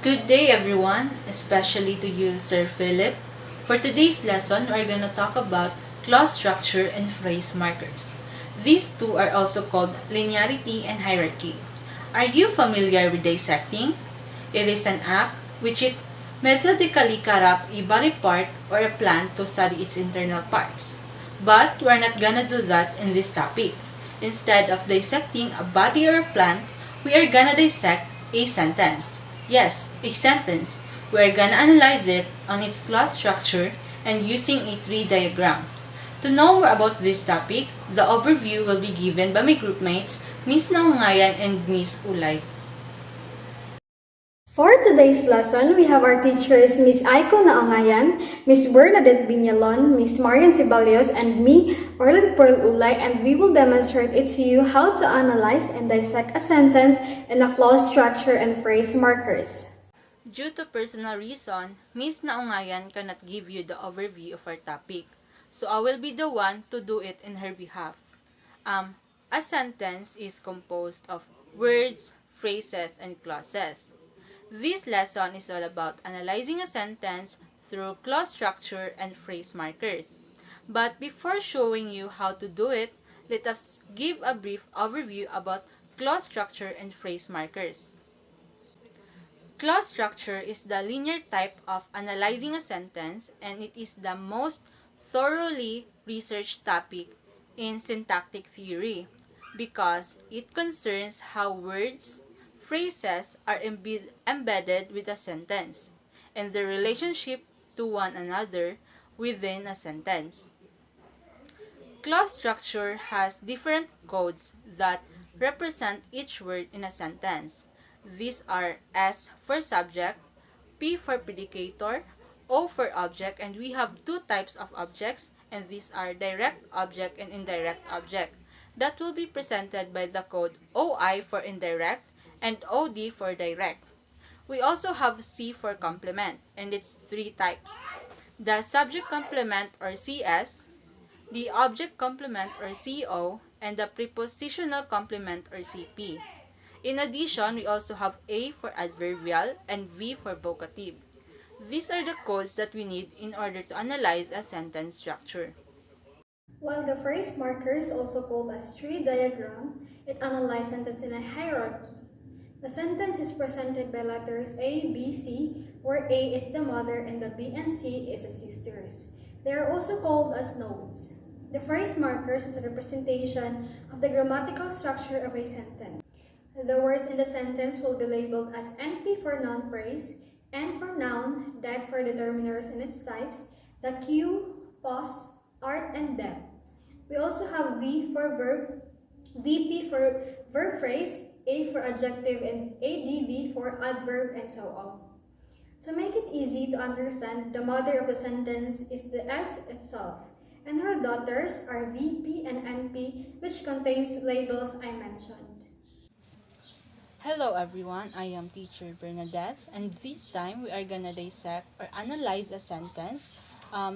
Good day everyone, especially to you Sir Philip. For today's lesson, we're going to talk about clause structure and phrase markers. These two are also called linearity and hierarchy. Are you familiar with dissecting? It is an act which it methodically cut up a body part or a plant to study its internal parts. But we're not gonna do that in this topic. Instead of dissecting a body or a plant, we are gonna dissect a sentence. Yes, a sentence. We're gonna analyze it on its clause structure and using a tree diagram. To know more about this topic, the overview will be given by my groupmates, Miss Naungayan and Miss Ulay. For today's lesson, we have our teachers Miss Aiko Naangayan, Miss Bernadette Beñalon, Miss Marian Ceballos, and me, Orlin Pearl Ulay, and we will demonstrate it to you how to analyze and dissect a sentence in a clause structure and phrase markers. Due to personal reason, Miss Naungayan cannot give you the overview of our topic, so I will be the one to do it in her behalf. A sentence is composed of words, phrases, and clauses. This lesson is all about analyzing a sentence through clause structure and phrase markers. But before showing you how to do it, let us give a brief overview about clause structure and phrase markers. Clause structure is the linear type of analyzing a sentence, and it is the most thoroughly researched topic in syntactic theory because it concerns how words, phrases are embedded with a sentence and their relationship to one another within a sentence. Clause structure has different codes that represent each word in a sentence. These are S for subject, P for predicator, O for object, and we have two types of objects, and these are direct object and indirect object. That will be presented by the code OI for indirect and OD for direct. We also have C for complement, and it's three types. The subject complement or CS, the object complement or CO, and the prepositional complement or CP. In addition, we also have A for adverbial and V for vocative. These are the codes that we need in order to analyze a sentence structure. While the phrase markers, also called as tree diagram, it analyzes sentence in a hierarchy. The sentence is presented by letters A, B, C, where A is the mother and the B and C is the sisters. They are also called as nodes. The phrase markers is a representation of the grammatical structure of a sentence. The words in the sentence will be labeled as NP for noun phrase, N for noun, det for determiners and its types, the Q, pause, art, and depth. We also have V for verb, VP for verb phrase, A for adjective, and ADV for adverb, and so on. To make it easy to understand, the mother of the sentence is the S itself, and her daughters are VP and NP, which contains labels I mentioned. Hello everyone, I am teacher Bernadette, and this time we are gonna dissect or analyze a sentence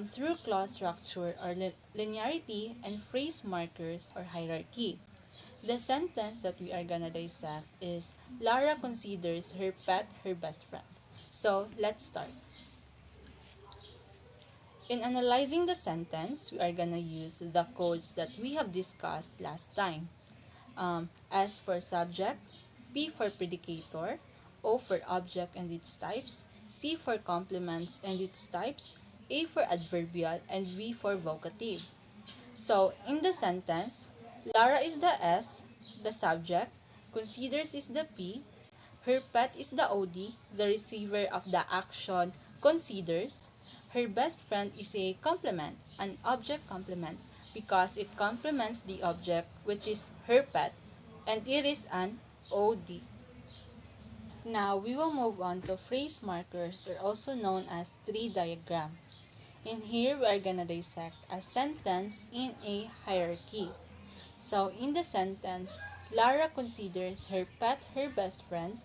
through clause structure or linearity and phrase markers or hierarchy. The sentence that we are gonna dissect is Lara considers her pet her best friend. So let's start. In analyzing the sentence, we are gonna use the codes that we have discussed last time. S for subject, P for predicator, O for object and its types, C for complements and its types, A for adverbial, and V for vocative. So, in the sentence, Lara is the S, the subject, considers is the P, her pet is the OD, the receiver of the action considers, her best friend is a complement, an object complement, because it complements the object which is her pet, and it is an OD. Now, we will move on to phrase markers, or also known as tree diagram. In here, we are gonna dissect a sentence in a hierarchy. So, in the sentence, Lara considers her pet her best friend.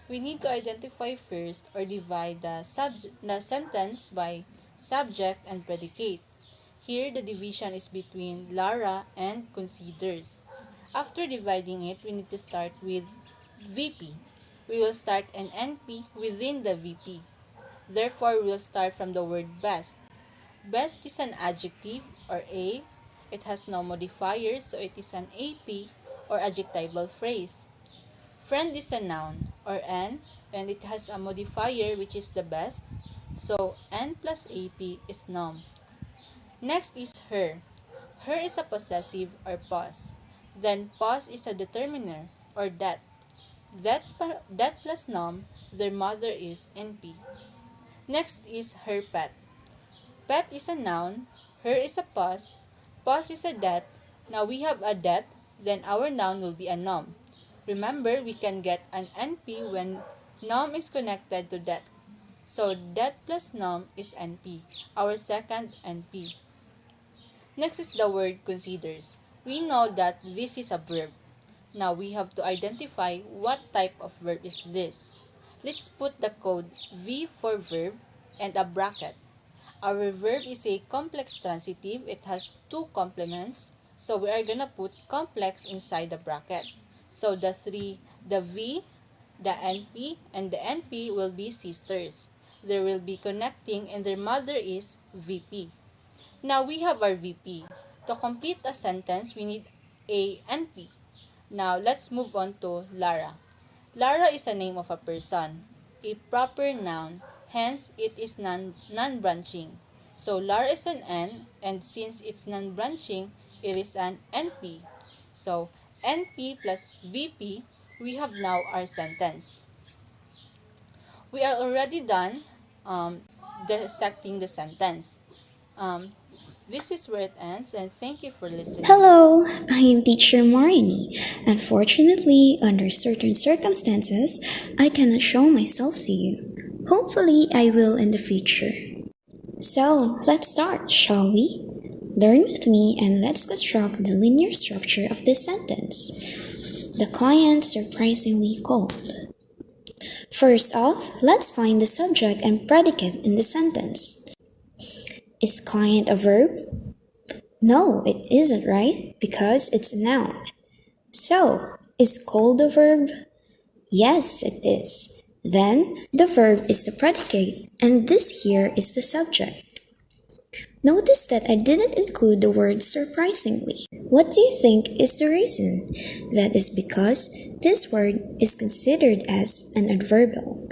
We need to identify first or divide the sentence by subject and predicate. Here, the division is between Lara and considers. After dividing it, we need to start with VP, we will start an NP within the VP. Therefore, we'll start from the word best. Best is an adjective or A. It has no modifiers, so it is an AP or adjectival phrase. Friend is a noun or N, and it has a modifier which is the best, so N plus AP is nom. Next is her. Her is a possessive or pos. Then pos is a determiner or that. That plus nom, their mother is NP. Next is her pet. Pet is a noun, her is a pos is a that. Now we have a that, then our noun will be a nom. Remember, we can get an NP when nom is connected to that. So that plus nom is NP, our second NP. Next is the word considers. We know that this is a verb. Now we have to identify what type of verb is this. Let's put the code V for verb and a bracket. Our verb is a complex transitive. It has two complements. So we are gonna put complex inside the bracket. So the V, the NP, and the NP will be sisters. They will be connecting and their mother is VP. Now we have our VP. To complete a sentence, we need a NP. Now let's move on to Lara. Lara is a name of a person, a proper noun, hence it is non-branching. So Lara is an N, and since it's non-branching, it is an NP. So NP plus VP, we have now our sentence. We are already done dissecting the sentence. This is where it ends, and thank you for listening. Hello, I am Teacher Marini. Unfortunately, under certain circumstances, I cannot show myself to you. Hopefully, I will in the future. So, let's start, shall we? Learn with me and let's construct the linear structure of this sentence. The client surprisingly called. First off, let's find the subject and predicate in the sentence. Is client a verb? No, it isn't, right? Because it's a noun. So, is called a verb? Yes, it is. Then, the verb is the predicate, and this here is the subject. Notice that I didn't include the word surprisingly. What do you think is the reason? That is because this word is considered as an adverbial.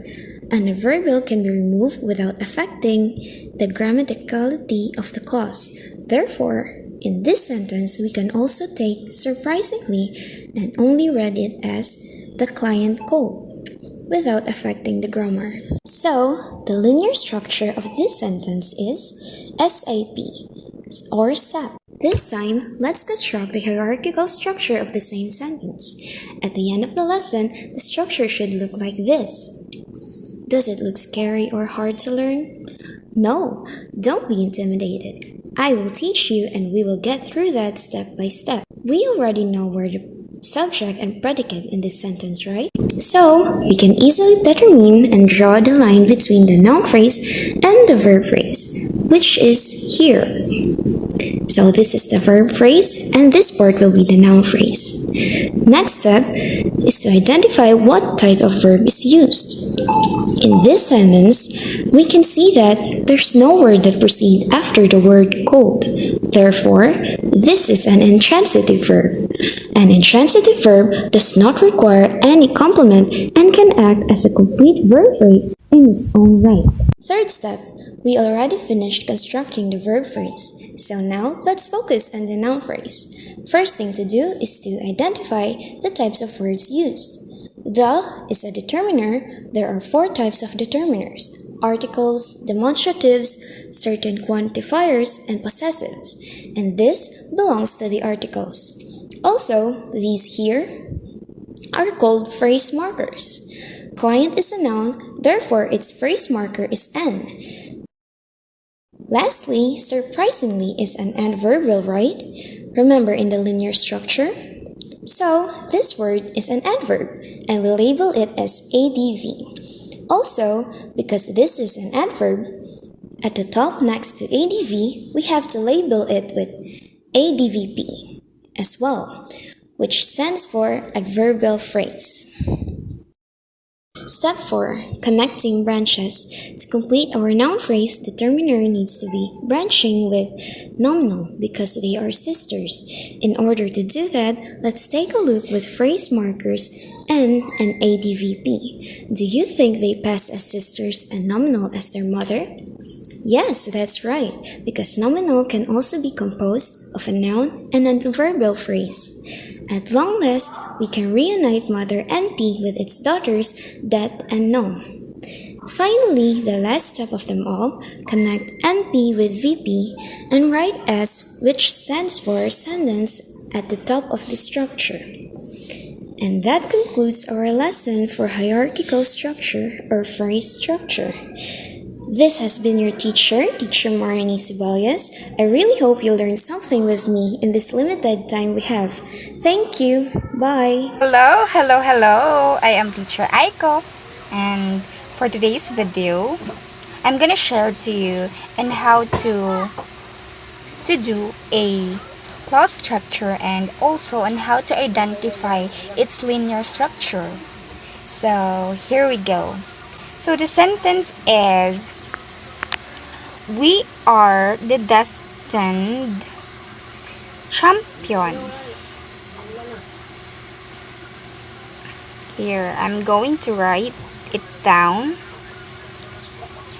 An adverbial can be removed without affecting the grammaticality of the clause. Therefore, in this sentence, we can also take surprisingly and only read it as the client called, without affecting the grammar. So, the linear structure of this sentence is SAP, or SAP. This time, let's construct the hierarchical structure of the same sentence. At the end of the lesson, the structure should look like this. Does it look scary or hard to learn? No, don't be intimidated. I will teach you and we will get through that step by step. We already know where the subject and predicate in this sentence, right? So, we can easily determine and draw the line between the noun phrase and the verb phrase, which is here. So this is the verb phrase and this part will be the noun phrase. Next step is to identify what type of verb is used. In this sentence, we can see that there's no word that proceeds after the word called. Therefore, this is an intransitive verb. An intransitive verb does not require any complement and can act as a complete verb phrase in its own right. Third step, we already finished constructing the verb phrase. So now, let's focus on the noun phrase. First thing to do is to identify the types of words used. The is a determiner. There are 4 types of determiners: articles, demonstratives, certain quantifiers, and possessives. And this belongs to the articles. Also, these here are called phrase markers. Client is a noun, therefore its phrase marker is N. Lastly, surprisingly is an adverbial, right? Remember in the linear structure? So, this word is an adverb, and we label it as ADV. Also, because this is an adverb, at the top next to ADV, we have to label it with ADVP as well, which stands for adverbial phrase. Step 4. Connecting branches. To complete our noun phrase, determiner needs to be branching with nominal because they are sisters. In order to do that, let's take a look with phrase markers N and ADVP. Do you think they pass as sisters and nominal as their mother? Yes, that's right, because nominal can also be composed of a noun and an adverbial phrase. At long last, we can reunite mother NP with its daughters that and nom. Finally, the last step of them all, connect NP with VP and write S, which stands for sentence, at the top of the structure. And that concludes our lesson for hierarchical structure or phrase structure. This has been your teacher, Teacher Marini Ceballos. I really hope you learned something with me in this limited time we have. Thank you. Bye. Hello. I am Teacher Aiko, and for today's video, I'm gonna share to you on how to do a clause structure and also on how to identify its linear structure. So here we go. So the sentence is, we are the destined champions. Here, I'm going to write it down.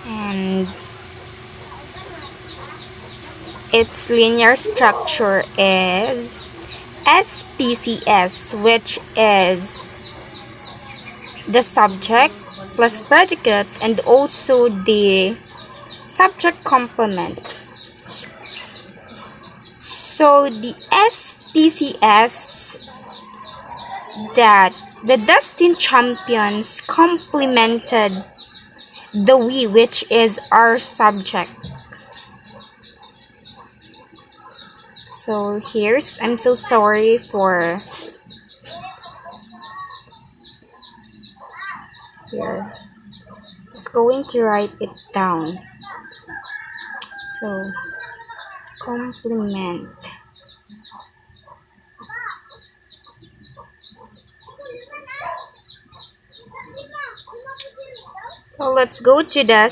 And its linear structure is SPCS, which is the subject plus predicate and also the subject complement. So the SPCS, that the destined champions complemented the we, which is our subject. So I'm so sorry for here. Just going to write it down. So complement. So let's go to the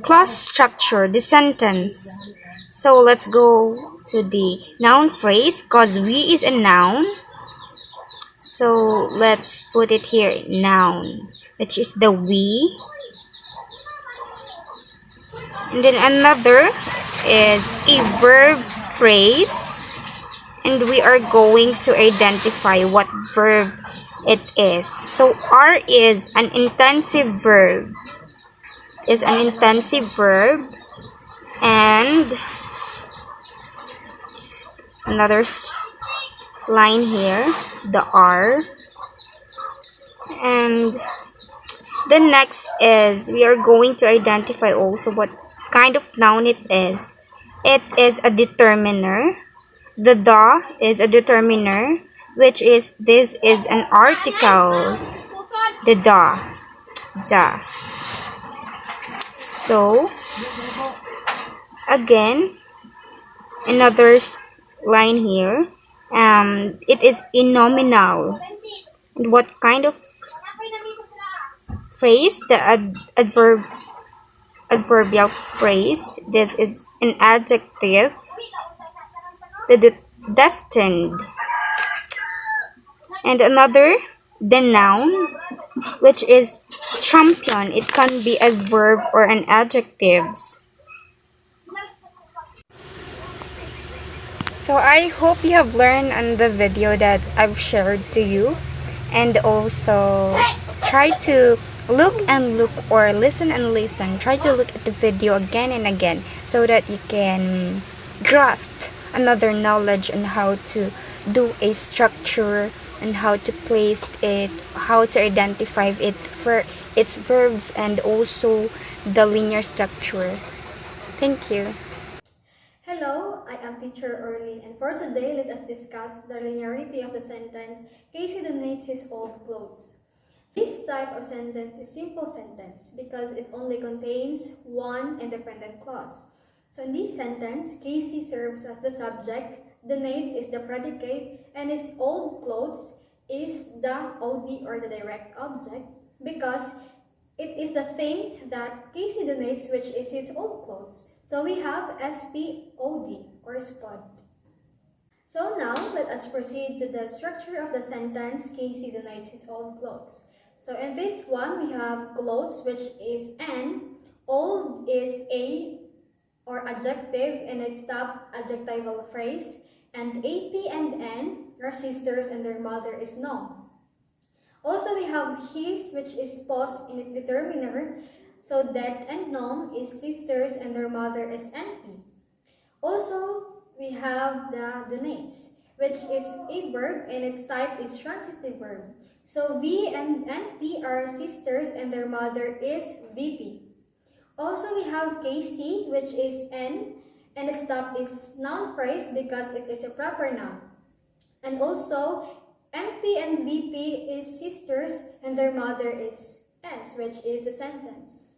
clause structure, the sentence. So let's go to the noun phrase, cause we is a noun. So let's put it here, noun, which is the we. And then another is a verb phrase. And we are going to identify what verb it is. So R is an intensive verb. And another line here, the R. And the next is, we are going to identify also what kind of noun it is. It is a determiner. The da is a determiner, which is, this is an article. The da. So, again, another line here. It is a nominal. And what kind of phrase? The adverbial phrase. This is an adjective. The destined. And another, the noun, which is champion. It can be a verb or an adjective. So I hope you have learned on the video that I've shared to you, and also try to look or listen and listen. Try to look at the video again and again so that you can grasp another knowledge on how to do a structure and how to place it, how to identify it for its verbs and also the linear structure. Thank you. Hello, I am Teacher Early, and for today, let us discuss the linearity of the sentence, Casey donates his old clothes. This type of sentence is simple sentence because it only contains one independent clause. So in this sentence, Casey serves as the subject, donates is the predicate, and his old clothes is the OD or the direct object. because it is the thing that Casey donates, which is his old clothes. So we have SPOD or spot. So now let us proceed to the structure of the sentence Casey donates his old clothes. So in this one we have clothes, which is N, old is A or adjective in its top adjectival phrase, and AP and N are sisters and their mother is no. Also, we have his, which is post in its determiner, so that and nom is sisters and their mother is NP. Also, we have the donates, which is a verb and its type is transitive verb. So V and NP are sisters and their mother is VP. Also, we have KC, which is N, and its top is noun phrase because it is a proper noun. And also, NP and VP is sisters and their mother is S, which is a sentence.